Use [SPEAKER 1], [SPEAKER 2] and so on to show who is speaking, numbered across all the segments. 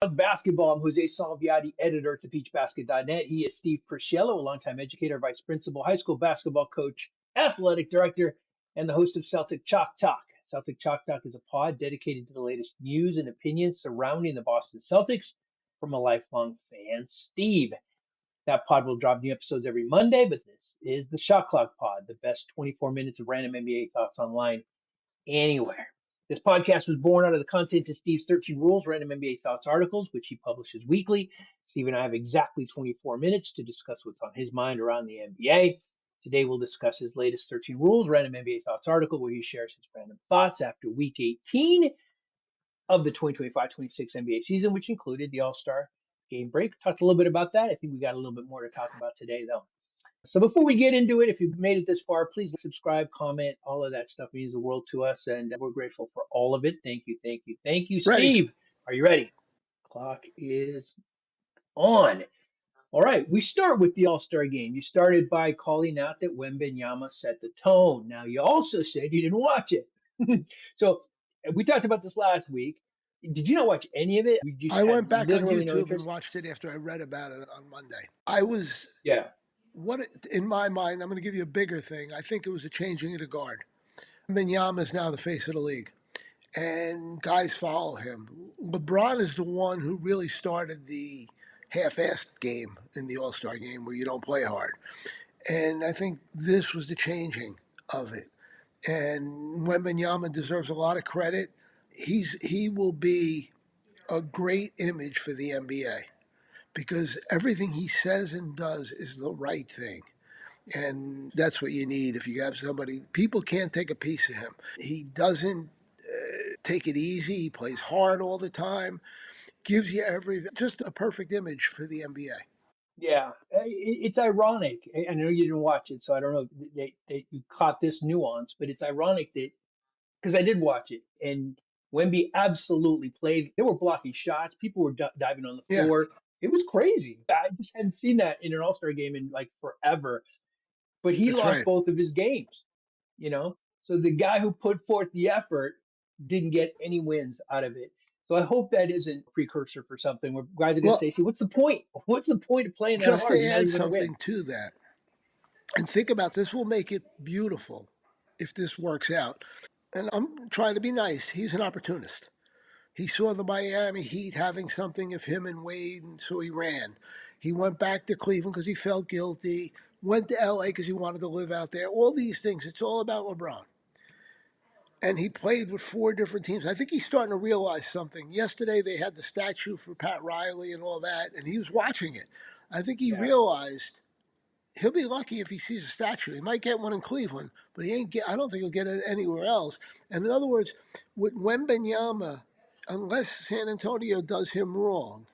[SPEAKER 1] Basketball. I'm Jose Salviati, editor to peachbasket.net. He is Steve Purciello, a longtime educator, vice principal, high school basketball coach, athletic director, and the host of Celtic Chalk Talk. Celtic Chalk Talk is a pod dedicated to the latest news and opinions surrounding the Boston Celtics from a lifelong fan, Steve. That pod will drop new episodes every Monday, but this is the Shot Clock Pod, the best 24 minutes of random NBA thoughts online anywhere. This podcast was born out of the content of Steve's 13 Rules Random NBA Thoughts articles, which he publishes weekly. Steve and I have exactly 24 minutes to discuss what's on his mind around the NBA. Today, we'll discuss his latest 13 Rules Random NBA Thoughts article, where he shares his random thoughts after week 18 of the 2025-26 NBA season, which included the All-Star game break. Talked a little bit about that. I think we got a little bit more to talk about today, though. So before we get into it, if you've made it this far, please subscribe, comment, all of that stuff means the world to us, and we're grateful for all of it. Thank you, thank you, thank you.
[SPEAKER 2] Ready.
[SPEAKER 1] Steve, are you ready? Clock is on. All right, we start with the All-Star game. You started by calling out that Wembanyama set the tone. Now, you also said you didn't watch it. So we talked about this last week. Did you not watch any of it? We just
[SPEAKER 2] I
[SPEAKER 1] had
[SPEAKER 2] went back on
[SPEAKER 1] literally no
[SPEAKER 2] YouTube and
[SPEAKER 1] interest.
[SPEAKER 2] watched it after I read about it on Monday. I was,
[SPEAKER 1] Yeah,
[SPEAKER 2] in my mind, I'm going to give you a bigger thing. I think it was a changing of the guard. Wembanyama is now the face of the league, and guys follow him. LeBron is the one who really started the half-assed game in the All-Star game where you don't play hard. And I think this was the changing of it. And Wembanyama deserves a lot of credit. He will be a great image for the NBA because everything he says and does is the right thing. And that's what you need if you have somebody. People can't take a piece of him. He doesn't take it easy. He plays hard all the time, gives you everything. Just a perfect image for the NBA.
[SPEAKER 1] yeah. It's ironic. I know you didn't watch it, so I don't know that you caught this nuance, but it's ironic that because I did watch it, and Wemby absolutely played. They were blocking shots. People were diving on the
[SPEAKER 2] Yeah,
[SPEAKER 1] floor. It was crazy. I just hadn't seen that in an All Star game in like forever. But he
[SPEAKER 2] that's
[SPEAKER 1] lost
[SPEAKER 2] right.
[SPEAKER 1] both of his games, you know. So the guy who put forth the effort didn't get any wins out of it. So I hope that isn't a precursor for something where guys are going to
[SPEAKER 2] Well,
[SPEAKER 1] say, "See, what's the point? What's the point of playing that
[SPEAKER 2] just
[SPEAKER 1] hard?
[SPEAKER 2] to
[SPEAKER 1] You're not
[SPEAKER 2] add
[SPEAKER 1] even going to win."
[SPEAKER 2] something to that, and think about this will make it beautiful if this works out. And I'm trying to be nice. He's an opportunist. He saw the Miami Heat having something of him and Wade, and so he ran. He went back to Cleveland because he felt guilty, went to LA because he wanted to live out there. All these things, it's all about LeBron. And he played with four different teams. I think he's starting to realize something. Yesterday, they had the statue for Pat Riley and all that, and he was watching it. I think he
[SPEAKER 1] Yeah,
[SPEAKER 2] realized he'll be lucky if he sees a statue. He might get one in Cleveland, but he ain't get. I don't think he'll get it anywhere else. And in other words, with Wembanyama, unless San Antonio does him wrong,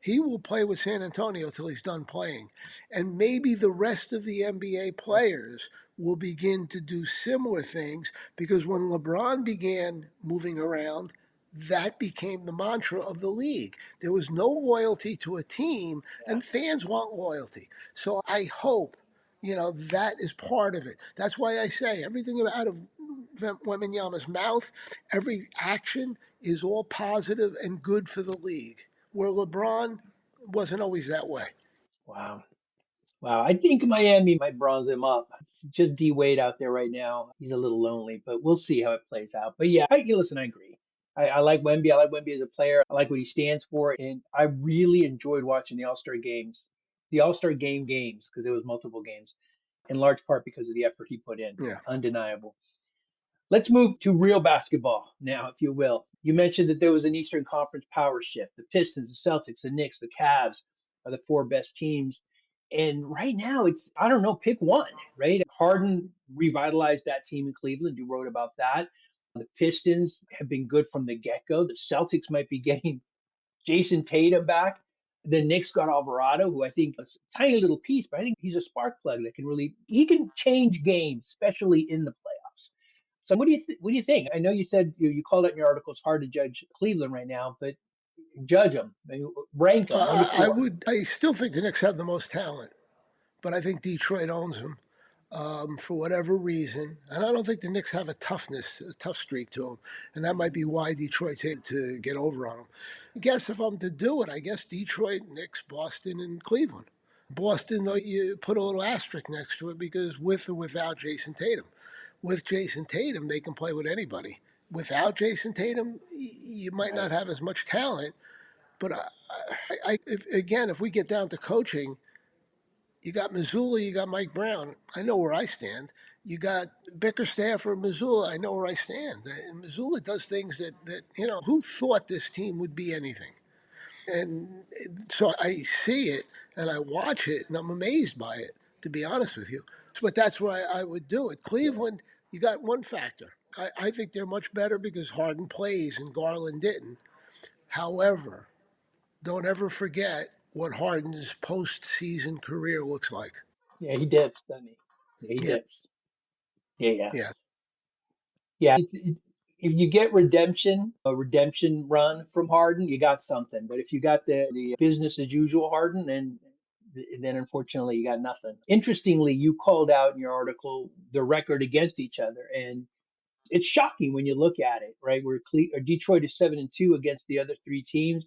[SPEAKER 2] he will play with San Antonio till he's done playing. And maybe the rest of the NBA players will begin to do similar things because when LeBron began moving around, that became the mantra of the league. There was no loyalty to a team,
[SPEAKER 1] yeah,
[SPEAKER 2] and fans want loyalty. So I hope, that is part of it. That's why I say everything out of Wembanyama's mouth, every action is all positive and good for the league where LeBron wasn't always that way.
[SPEAKER 1] wow. Wow, I think Miami might bronze him up. It's just D Wade out there right now. He's a little lonely, but we'll see how it plays out. But yeah, listen, I agree. I like Wemby. I like Wemby as a player. I like what he stands for, and I really enjoyed watching the All Star games, the All Star games, because there was multiple games, in large part because of the effort he put in.
[SPEAKER 2] Yeah.
[SPEAKER 1] Undeniable. Let's move to real basketball now, if you will. You mentioned that there was an Eastern Conference power shift. The Pistons, the Celtics, the Knicks, the Cavs are the four best teams. And right now, it's, I don't know, pick one, right? Harden revitalized that team in Cleveland. You wrote about that. The Pistons have been good from the get go. The Celtics might be getting Jason Tatum back. The Knicks got Alvarado, who I think is a tiny little piece, but I think he's a spark plug that can really, he can change games, especially in the playoffs. So what do you think? I know you said you called it in your article. It's hard to judge Cleveland right now, but judge them, rank them 1 to
[SPEAKER 2] I
[SPEAKER 1] 4.
[SPEAKER 2] would. I still think the Knicks have the most talent, but I think Detroit owns them. for whatever reason. And I don't think the Knicks have a tough streak to them. And that might be why Detroit's able to get over on them. I guess if I'm to do it, I guess Detroit, Knicks, Boston, and Cleveland. Boston, though, you put a little asterisk next to it because with or without Jason Tatum. With Jason Tatum, they can play with anybody. Without Jason Tatum, you might not have as much talent. But if we get down to coaching, you got Missoula, you got Mike Brown. I know where I stand. You got Bickerstaff or Missoula. I know where I stand. And Missoula does things that who thought this team would be anything? And so I see it and I watch it and I'm amazed by it, to be honest with you. But that's why I would do it. Cleveland, you got one factor. I think they're much better because Harden plays and Garland didn't. However, don't ever forget what Harden's postseason career looks like.
[SPEAKER 1] Yeah, he dips, doesn't he? Yeah, he
[SPEAKER 2] Yeah,
[SPEAKER 1] dips. Yeah, yeah.
[SPEAKER 2] yeah,
[SPEAKER 1] If you get redemption run from Harden, you got something. But if you got the business as usual Harden, then unfortunately you got nothing. Interestingly, you called out in your article the record against each other, and it's shocking when you look at it, right? Or Detroit is 7-2 against the other three teams.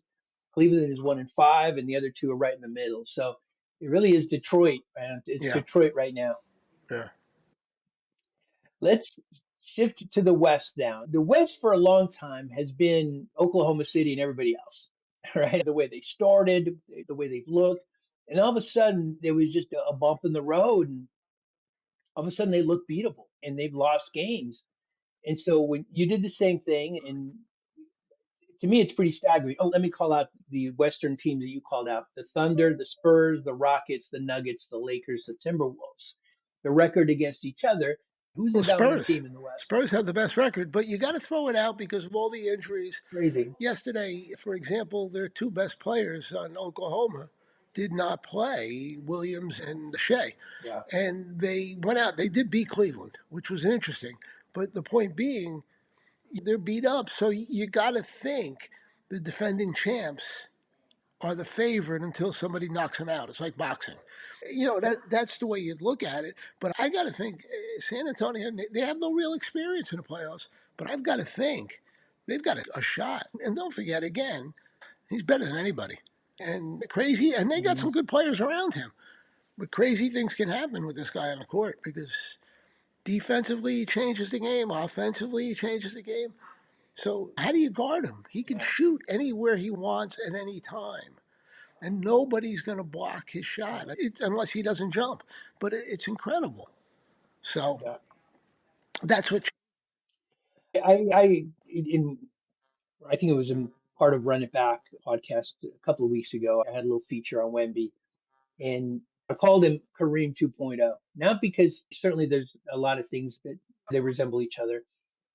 [SPEAKER 1] Cleveland is 1-5, and the other two are right in the middle. So it really is Detroit, man. It's
[SPEAKER 2] yeah,
[SPEAKER 1] Detroit right now.
[SPEAKER 2] yeah.
[SPEAKER 1] Let's shift to the West now. The West for a long time has been Oklahoma City and everybody else, right? The way they started, the way they've looked, and all of a sudden there was just a bump in the road, and all of a sudden they look beatable, and they've lost games. And so when you did the same thing, and to me it's pretty staggering. Oh, let me call out the Western teams that you called out: the Thunder, the Spurs, the Rockets, the Nuggets, the Lakers, the Timberwolves. The record against each other. Who's the
[SPEAKER 2] Well,
[SPEAKER 1] dominant
[SPEAKER 2] Spurs.
[SPEAKER 1] team in the West?
[SPEAKER 2] Spurs have the best record, but you got to throw it out because of all the injuries.
[SPEAKER 1] Crazy.
[SPEAKER 2] Yesterday, for example, their two best players on Oklahoma did not play, Williams and Shea.
[SPEAKER 1] Yeah.
[SPEAKER 2] And they went out. They did beat Cleveland, which was interesting. But the point being, they're beat up. So you got to think the defending champs are the favorite until somebody knocks them out. It's like boxing. That's the way you'd look at it. But I got to think San Antonio, they have no real experience in the playoffs. But I've got to think they've got a shot. And don't forget, again, he's better than anybody. And crazy, and they got
[SPEAKER 1] Mhm.
[SPEAKER 2] some good players around him. But crazy things can happen with this guy on the court because defensively he changes the game, offensively he changes the game. So how do you guard him? He can
[SPEAKER 1] Yeah.
[SPEAKER 2] shoot anywhere he wants at any time, and nobody's going to block his shot unless he doesn't jump. But it's incredible. So
[SPEAKER 1] Yeah.
[SPEAKER 2] that's what.
[SPEAKER 1] In I think it was in part of Run It Back podcast a couple of weeks ago. I had a little feature on Wemby, and I called him Kareem 2.0. Not because certainly there's a lot of things that they resemble each other,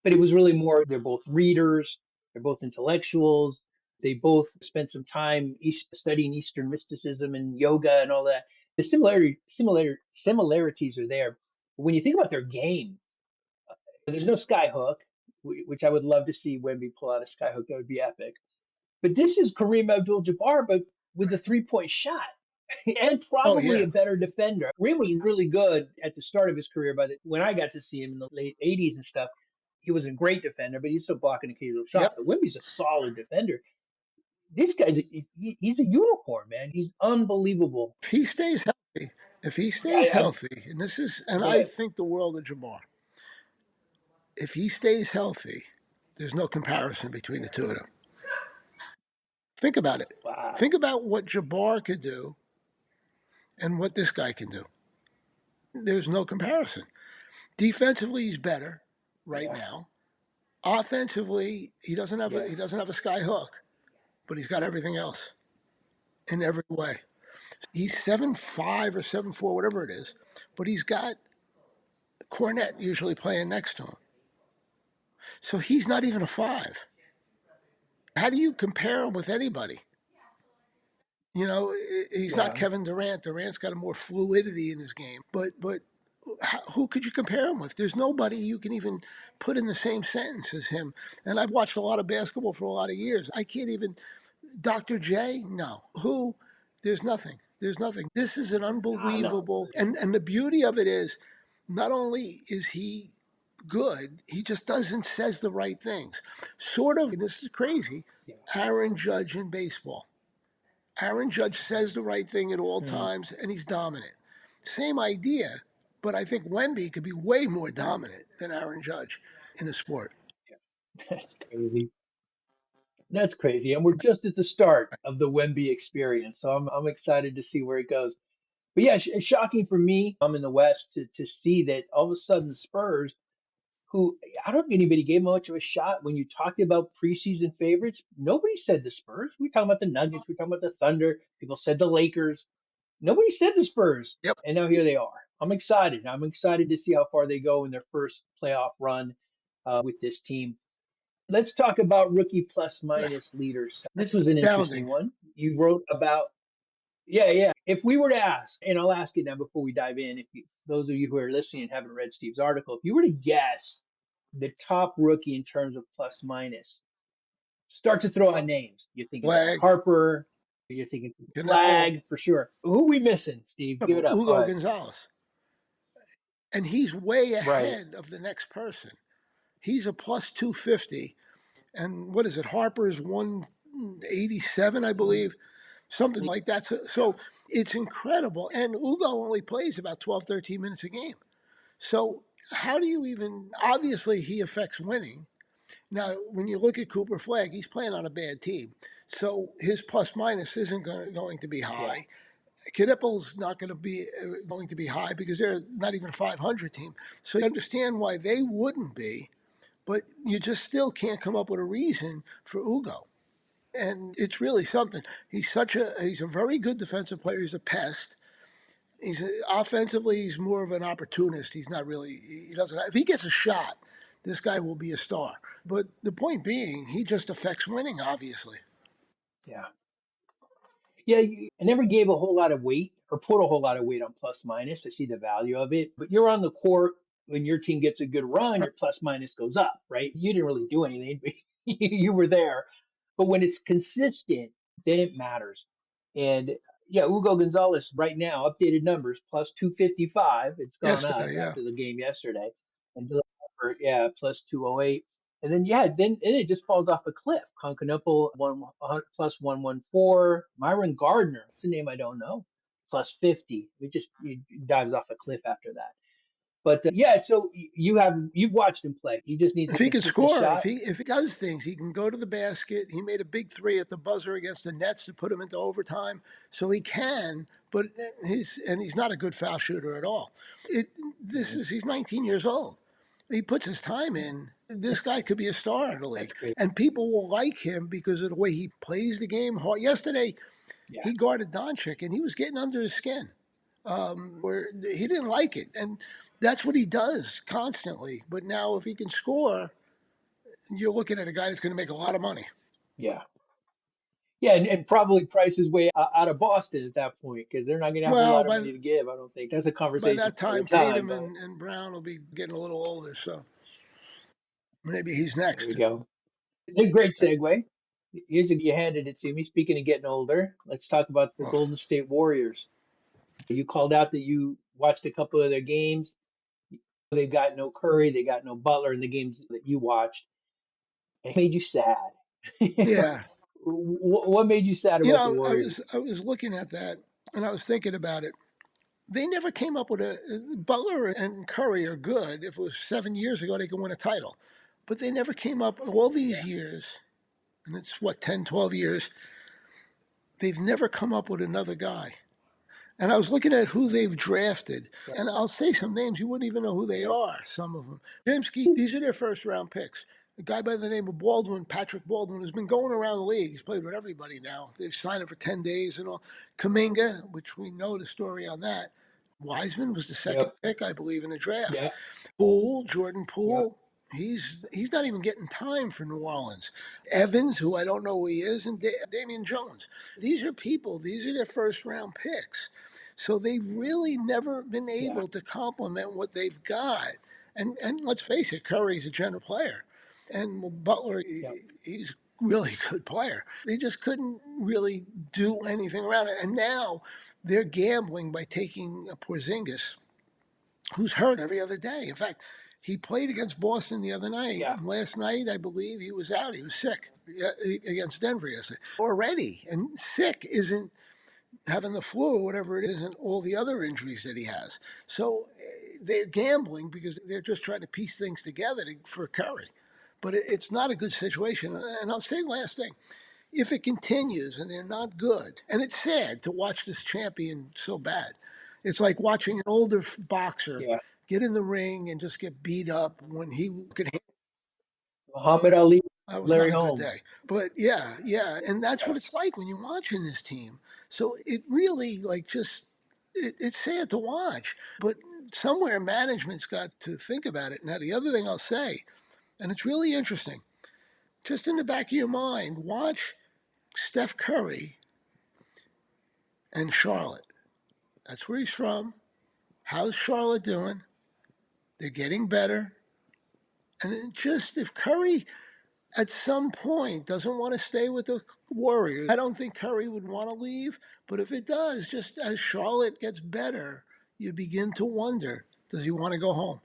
[SPEAKER 1] but it was really more they're both readers, they're both intellectuals, they both spent some time studying Eastern mysticism and yoga and all that. The similarities are there. But when you think about their game, there's no sky hook, which I would love to see Wemby pull out a sky hook. That would be epic. But this is Kareem Abdul-Jabbar, but with a three-point shot, and
[SPEAKER 2] Oh
[SPEAKER 1] probably
[SPEAKER 2] yeah,
[SPEAKER 1] a better defender. Kareem was really good at the start of his career. When I got to see him in the late '80s and stuff, he was a great defender, but he's still blocking occasional shot.
[SPEAKER 2] yep.
[SPEAKER 1] But Wemby's a solid defender. This guy's he's a unicorn, man. He's unbelievable.
[SPEAKER 2] If he stays healthy, if he
[SPEAKER 1] Yeah,
[SPEAKER 2] stays healthy, and
[SPEAKER 1] go
[SPEAKER 2] I
[SPEAKER 1] ahead.
[SPEAKER 2] think the world of Jabbar. If he stays healthy, there's no comparison between the two of them. Think about it.
[SPEAKER 1] Wow.
[SPEAKER 2] Think about what Jabbar could do and what this guy can do. There's no comparison. Defensively, he's better right
[SPEAKER 1] Yeah.
[SPEAKER 2] now. Offensively, he
[SPEAKER 1] Yes.
[SPEAKER 2] doesn't have a sky hook, but he's got everything else in every way. He's 7'5" or 7'4", whatever it is, but he's got Cornette usually playing next to him. So he's not even a five. How do you compare him with anybody? He's not
[SPEAKER 1] Yeah.
[SPEAKER 2] Kevin Durant. Durant's got a more fluidity in his game. But who could you compare him with? There's nobody you can even put in the same sentence as him. And I've watched a lot of basketball for a lot of years. I can't even. Dr. J? No. Who? There's nothing. There's nothing. This is an
[SPEAKER 1] No.
[SPEAKER 2] unbelievable. And the beauty of it is, not only is he good, he just doesn't says the right things. Sort of, and this is crazy,
[SPEAKER 1] Yeah.
[SPEAKER 2] Aaron Judge in baseball. Aaron Judge says the right thing at all
[SPEAKER 1] Mm.
[SPEAKER 2] times, and he's dominant. Same idea, but I think Wemby could be way more dominant than Aaron Judge in the sport.
[SPEAKER 1] That's crazy. That's crazy. And we're just at the start of the Wemby experience. So I'm excited to see where it goes. But yeah, it's shocking for me. I'm in the West to see that all of a sudden the Spurs, who I don't think anybody gave much of a shot when you talked about preseason favorites. Nobody said the Spurs. We were talking about the Nuggets. We were talking about the Thunder. People said the Lakers. Nobody said the Spurs.
[SPEAKER 2] Yep.
[SPEAKER 1] And now here they are. I'm excited. I'm excited to see how far they go in their first playoff run with this team. Let's talk about rookie plus minus leaders. This was an interesting
[SPEAKER 2] Astounding.
[SPEAKER 1] one. You wrote about, yeah. If we were to ask, and I'll ask it now before we dive in, if those of you who are listening and haven't read Steve's article, if you were to guess the top rookie in terms of plus minus, start to throw out names. You're thinking Bryce
[SPEAKER 2] Flag,
[SPEAKER 1] Harper, you're thinking
[SPEAKER 2] Canepo,
[SPEAKER 1] Flag for sure. Who are we missing, Steve? Give it up. Go
[SPEAKER 2] Hugo
[SPEAKER 1] ahead.
[SPEAKER 2] Gonzalez. And he's way
[SPEAKER 1] Right.
[SPEAKER 2] ahead of the next person. He's a plus 250. And what is it? Harper's 187, I believe, something like that. So
[SPEAKER 1] Yeah.
[SPEAKER 2] it's incredible. And Ugo only plays about 12, 13 minutes a game. So how do you even, obviously, he affects winning. Now, when you look at Cooper Flag, he's playing on a bad team. So his plus minus isn't going to be
[SPEAKER 1] Yeah.
[SPEAKER 2] high. Knippel's not going to be high because they're not even a 500 team. So you understand why they wouldn't be, but you just still can't come up with a reason for Ugo. And it's really something. He's a very good defensive player. He's a pest. Offensively, he's more of an opportunist. He's not really. He doesn't. If he gets a shot, this guy will be a star. But the point being, he just affects winning. Obviously,
[SPEAKER 1] Yeah. Yeah, I never gave a whole lot of weight or put a whole lot of weight on plus minus to see the value of it. But you're on the court when your team gets a good run, your plus minus goes up, right? You didn't really do anything, but you were there. But when it's consistent, then it matters. And yeah, Hugo Gonzalez right now, updated numbers, plus 255. It's gone up
[SPEAKER 2] yesterday, yeah.
[SPEAKER 1] after the game yesterday. And Dylan Harper, yeah, plus 208. And then yeah, then and it just falls off a cliff. Concanopel plus 114. Myron Gardner, it's a name I don't know, plus 50. He dives off a cliff after that. But yeah, so you've watched him play. He just needs
[SPEAKER 2] If
[SPEAKER 1] a
[SPEAKER 2] he could
[SPEAKER 1] consistent
[SPEAKER 2] score,
[SPEAKER 1] shot.
[SPEAKER 2] if he does things, he can go to the basket. He made a big three at the buzzer against the Nets to put him into overtime, so he can. But he's not a good foul shooter at all. It this
[SPEAKER 1] Mhm.
[SPEAKER 2] is He's 19 years old. He puts his time in. This guy could be a star in the
[SPEAKER 1] That's
[SPEAKER 2] league,
[SPEAKER 1] great.
[SPEAKER 2] and people will like him because of the way he plays the game hard. Yesterday,
[SPEAKER 1] Yeah,
[SPEAKER 2] he guarded Doncic, and he was getting under his skin, where he didn't like it, and that's what he does constantly. But now, if he can score, you're looking at a guy that's going to make a lot of money.
[SPEAKER 1] yeah, yeah, and probably price his way out of Boston at that point because they're not going to have a
[SPEAKER 2] Well,
[SPEAKER 1] lot of money to give. I don't think that's a
[SPEAKER 2] by
[SPEAKER 1] conversation
[SPEAKER 2] that
[SPEAKER 1] for another
[SPEAKER 2] time,
[SPEAKER 1] time.
[SPEAKER 2] Tatum
[SPEAKER 1] But
[SPEAKER 2] and Brown will be getting a little older, so maybe he's
[SPEAKER 1] there we
[SPEAKER 2] next.
[SPEAKER 1] go. It's a great segue. You handed it to me. Speaking of getting older, let's talk about the
[SPEAKER 2] Oh,
[SPEAKER 1] Golden State Warriors. You called out that you watched a couple of their games. They've got no Curry, they got no Butler in the games that you watched. It made you sad.
[SPEAKER 2] yeah.
[SPEAKER 1] What made you sad
[SPEAKER 2] You
[SPEAKER 1] about the
[SPEAKER 2] know,
[SPEAKER 1] Warriors?
[SPEAKER 2] I was looking at that and I was thinking about it. They never came up with a Butler and Curry are good. If it was 7 years ago, they could win a title, but they never came up all these
[SPEAKER 1] Yeah,
[SPEAKER 2] years, and it's what 10, 12 years. They've never come up with another guy. And I was looking at who they've drafted,
[SPEAKER 1] right,
[SPEAKER 2] and I'll say some names you wouldn't even know who they
[SPEAKER 1] right.
[SPEAKER 2] are. Some of them, these are their first round picks. A guy by the name of Baldwin, Patrick Baldwin, has been going around the league. He's played with everybody now. They've signed him for 10 days and all. Kaminga, which we know the story on that. Wiseman was the second
[SPEAKER 1] Yep,
[SPEAKER 2] pick, I believe, in the draft.
[SPEAKER 1] yep,
[SPEAKER 2] Jordan
[SPEAKER 1] yep,
[SPEAKER 2] Poole, he's not even getting time for New Orleans. Evans, who I don't know who he is, and Damian Jones. These are people. These are their first round picks. So they've really never been
[SPEAKER 1] yeah,
[SPEAKER 2] able to complement what they've got. And let's face it, Curry's a general player, and Butler,
[SPEAKER 1] yep,
[SPEAKER 2] he's a really good player. They just couldn't really do anything around it. And now they're gambling by taking Porzingis, who's hurt every other day. In fact, he played against Boston the other night.
[SPEAKER 1] Yeah.
[SPEAKER 2] Last night, I believe he was out. He was sick against Denver yesterday already. And sick isn't having the flu or whatever it is, and all the other injuries that he has. So they're gambling because they're just trying to piece things together for Curry. But it's not a good situation. And I'll say last thing, if it continues and they're not good, and it's sad to watch this champion so bad. It's like watching an older boxer
[SPEAKER 1] Yeah.
[SPEAKER 2] get in the ring and just get beat up when he could.
[SPEAKER 1] Muhammad Ali,
[SPEAKER 2] That was not
[SPEAKER 1] Larry
[SPEAKER 2] a good
[SPEAKER 1] Holmes.
[SPEAKER 2] day. But yeah, yeah, and that's
[SPEAKER 1] Yeah.
[SPEAKER 2] what it's like when you're watching this team. So it really like just it's sad to watch. But somewhere management's got to think about it. Now the other thing I'll say, and it's really interesting, just in the back of your mind, watch Steph Curry and Charlotte. That's where he's from. How's Charlotte doing? They're getting better. And it just if Curry at some point doesn't want to stay with the Warriors, I don't think Curry would want to leave. But if it does, just as Charlotte gets better, you begin to wonder, does he want to go home?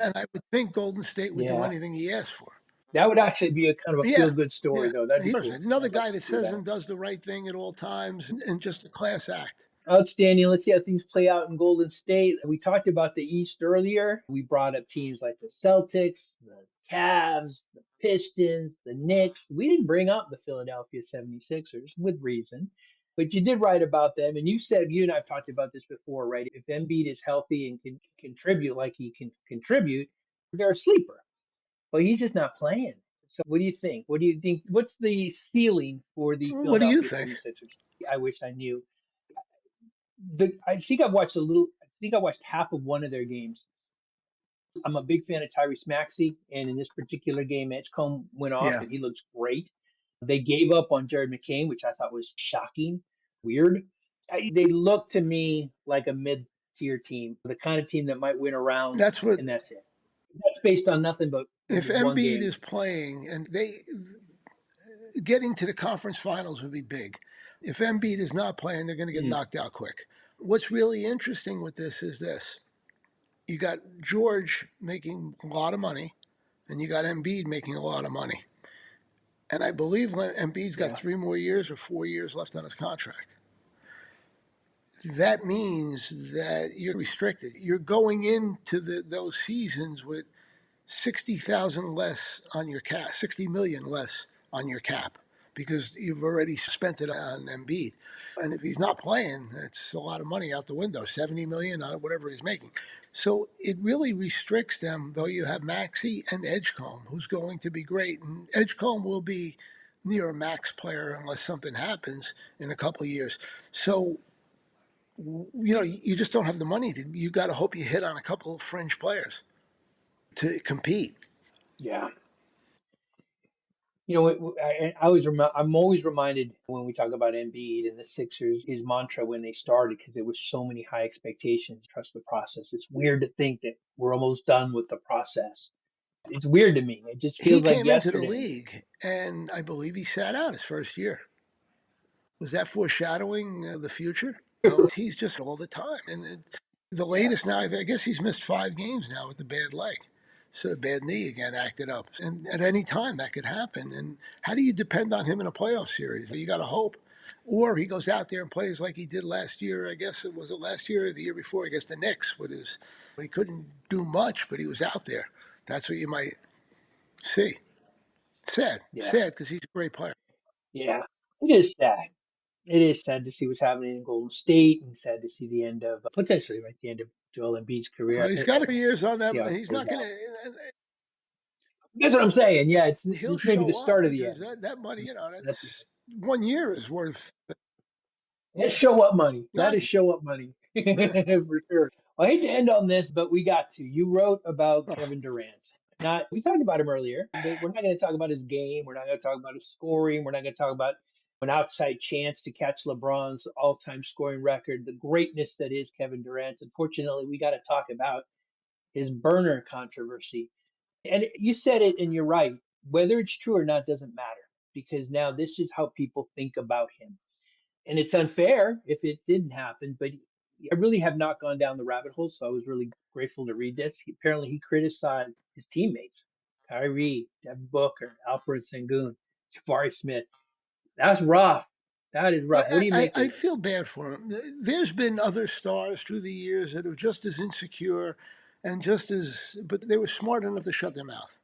[SPEAKER 2] And I would think Golden State would do
[SPEAKER 1] Yeah.
[SPEAKER 2] anything he asked for.
[SPEAKER 1] That would actually be a kind of a feel
[SPEAKER 2] Yeah,
[SPEAKER 1] good story,
[SPEAKER 2] yeah.
[SPEAKER 1] though. That'd be
[SPEAKER 2] He's
[SPEAKER 1] cool.
[SPEAKER 2] another
[SPEAKER 1] I'd like
[SPEAKER 2] guy
[SPEAKER 1] to
[SPEAKER 2] that
[SPEAKER 1] see
[SPEAKER 2] says
[SPEAKER 1] that.
[SPEAKER 2] and does the right thing at all times and just a class act.
[SPEAKER 1] Outstanding. Let's see how things play out in Golden State. We talked about the East earlier. We brought up teams like the Celtics, the Cavs, the Pistons, the Knicks. We didn't bring up the Philadelphia 76ers with reason, but you did write about them. And you said, you and I've talked about this before, right? If Embiid is healthy and can contribute like he can contribute, they're a sleeper, but he's just not playing. So what do you think? What do you think? What's the ceiling for the
[SPEAKER 2] What do you
[SPEAKER 1] Philadelphia
[SPEAKER 2] think?
[SPEAKER 1] 76ers? I wish I knew. I think I've watched a little. I think I watched half of one of their games. I'm a big fan of Tyrese Maxey, and in this particular game, Edgecombe went off,
[SPEAKER 2] Yeah,
[SPEAKER 1] and he looks great. They gave up on Jared McCain, which I thought was shocking, weird. They look to me like a mid-tier team, the kind of team that might win a round,
[SPEAKER 2] that's what.
[SPEAKER 1] and that's it. That's based on nothing but
[SPEAKER 2] If
[SPEAKER 1] one
[SPEAKER 2] Embiid
[SPEAKER 1] game.
[SPEAKER 2] is playing and they getting to the conference finals would be big. If Embiid is not playing, they're going to get
[SPEAKER 1] Mm,
[SPEAKER 2] knocked out quick. What's really interesting with this is this: you got George making a lot of money, and you got Embiid making a lot of money. And I believe Embiid's got
[SPEAKER 1] yeah,
[SPEAKER 2] 3 more years or 4 years left on his contract. That means that you're restricted. You're going into those seasons with 60,000 less on your cap, 60 million less on your cap because you've already spent it on Embiid. And if he's not playing, it's a lot of money out the window, 70 million, whatever he's making. So it really restricts them, though you have Maxey and Edgecombe, who's going to be great. And Edgecombe will be near a max player unless something happens in a couple of years. So, you just don't have the money. You got to hope you hit on a couple of fringe players to compete.
[SPEAKER 1] yeah. I'm always reminded when we talk about Embiid and the Sixers, his mantra when they started, because there was so many high expectations, trust the process. It's weird to think that we're almost done with the process. It's weird to me. It just
[SPEAKER 2] He
[SPEAKER 1] feels like
[SPEAKER 2] came into the
[SPEAKER 1] yesterday.
[SPEAKER 2] league, and I believe he sat out his first year. Was that foreshadowing the future? No, he's just all the time. And the
[SPEAKER 1] Yeah,
[SPEAKER 2] latest now, I guess he's missed 5 games now with the bad leg. So bad knee again acted up. And at any time that could happen. And how do you depend on him in a playoff series? You got to hope. Or he goes out there and plays like he did last year. I guess it was it last year or the year before against the Knicks with his. He couldn't do much, but he was out there. That's what you might see. Sad,
[SPEAKER 1] yeah,
[SPEAKER 2] sad because he's a great player.
[SPEAKER 1] yeah. It is sad. It is sad to see what's happening in Golden State, and sad to see the end of potentially right the end of Joel Embiid's career.
[SPEAKER 2] Well, he's got years on
[SPEAKER 1] See
[SPEAKER 2] that.
[SPEAKER 1] how it
[SPEAKER 2] He's
[SPEAKER 1] plays
[SPEAKER 2] not going
[SPEAKER 1] out.
[SPEAKER 2] to.
[SPEAKER 1] That's what I'm saying. Yeah, it's
[SPEAKER 2] He'll
[SPEAKER 1] this may be the
[SPEAKER 2] show up
[SPEAKER 1] start of the
[SPEAKER 2] because
[SPEAKER 1] end.
[SPEAKER 2] that money,
[SPEAKER 1] That's
[SPEAKER 2] that's 1 year is worth.
[SPEAKER 1] That's
[SPEAKER 2] Yeah,
[SPEAKER 1] show up money. That is
[SPEAKER 2] exactly.
[SPEAKER 1] show up money
[SPEAKER 2] Yeah.
[SPEAKER 1] for sure. I hate to end on this, but we got to. You wrote about
[SPEAKER 2] Oh,
[SPEAKER 1] Kevin Durant. Not we talked about him earlier, but we're not going to talk about his game. We're not going to talk about his scoring. We're not going to talk about an outside chance to catch LeBron's all-time scoring record, the greatness that is Kevin Durant. Unfortunately, we got to talk about his burner controversy. And you said it, and you're right. Whether it's true or not doesn't matter because now this is how people think about him. And it's unfair if it didn't happen, but I really have not gone down the rabbit hole, so I was really grateful to read this. Apparently, he criticized his teammates, Kyrie, Devin Booker, Alfred Sengun, Jabari Smith. That's rough. That is rough. What do you make of
[SPEAKER 2] I feel
[SPEAKER 1] this?
[SPEAKER 2] bad for him. There's been other stars through the years that are just as insecure and just as, but they were smart enough to shut their mouth.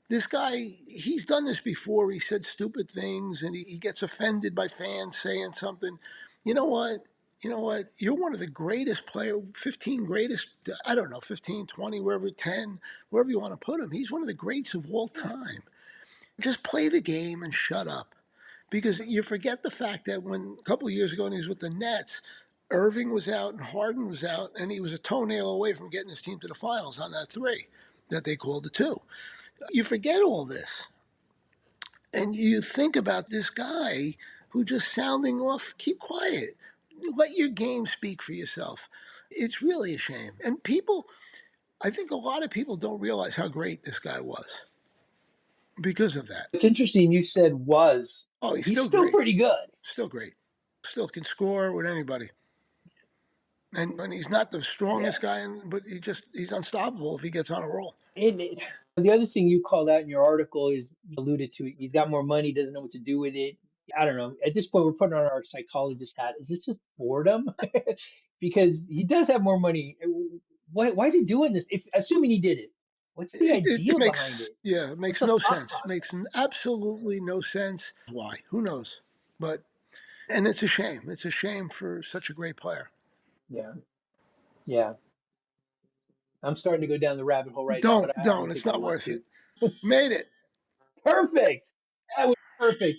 [SPEAKER 2] This guy, he's done this before. He said stupid things and he gets offended by fans saying something. You know what? You know what? You're one of the greatest player, 15 greatest, I don't know, 15, 20, wherever, 10, wherever you want to put him. He's one of the greats of all
[SPEAKER 1] Yeah.
[SPEAKER 2] time. Just play the game and shut up. Because you forget the fact that when a couple of years ago when he was with the Nets, Irving was out and Harden was out, and he was a toenail away from getting his team to the finals on that three that they called the two. You forget all this, and you think about this guy who just sounding off. Keep quiet. Let your game speak for yourself. It's really a shame. And people, I think a lot of people don't realize how great this guy was because of that.
[SPEAKER 1] It's interesting you said was.
[SPEAKER 2] Oh, he's
[SPEAKER 1] He's
[SPEAKER 2] still
[SPEAKER 1] still
[SPEAKER 2] great.
[SPEAKER 1] pretty good.
[SPEAKER 2] Still great. Still can score with anybody. And he's not the
[SPEAKER 1] Yeah.
[SPEAKER 2] strongest guy, but he's unstoppable if he gets on a roll.
[SPEAKER 1] The other thing you called out in your article is you alluded to it. He's got more money, doesn't know what to do with it. I don't know. At this point, we're putting on our psychologist hat. Is this just boredom? Because he does have more money. Why is he doing this? If assuming he did it, what's the
[SPEAKER 2] It
[SPEAKER 1] idea behind
[SPEAKER 2] makes
[SPEAKER 1] it?
[SPEAKER 2] yeah, it
[SPEAKER 1] What's
[SPEAKER 2] makes
[SPEAKER 1] the
[SPEAKER 2] no
[SPEAKER 1] thought
[SPEAKER 2] sense.
[SPEAKER 1] process?
[SPEAKER 2] Makes absolutely no sense. Why? Who knows? But and it's a shame. It's a shame for such a great player.
[SPEAKER 1] Yeah, yeah. I'm starting to go down the rabbit hole right now, but I don't
[SPEAKER 2] Don't. It's
[SPEAKER 1] think I
[SPEAKER 2] not
[SPEAKER 1] want
[SPEAKER 2] worth
[SPEAKER 1] to.
[SPEAKER 2] it. Made it.
[SPEAKER 1] Perfect. That was perfect.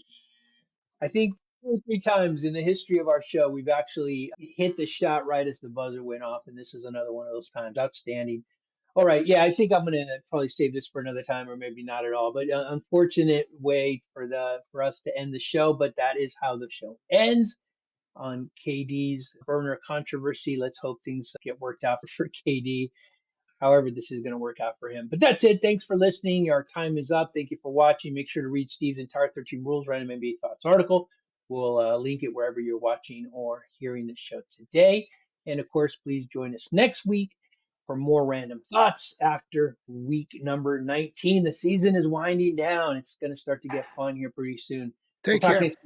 [SPEAKER 1] I think 2 or 3 times in the history of our show, we've actually hit the shot right as the buzzer went off, and this is another one of those times. Outstanding. All right, yeah, I think I'm gonna probably save this for another time, or maybe not at all. But unfortunate way for us to end the show, but that is how the show ends on KD's burner controversy. Let's hope things get worked out for KD, however this is going to work out for him. But that's it. Thanks for listening. Our time is up. Thank you for watching. Make sure to read Steve's entire 13 Rules Random NBA Thoughts article. We'll link it wherever you're watching or hearing the show today. And of course, please join us next week for more random thoughts after week number 19. The season is winding down. It's going to start to get fun here pretty soon. We'll
[SPEAKER 2] Take
[SPEAKER 1] talk
[SPEAKER 2] care.
[SPEAKER 1] next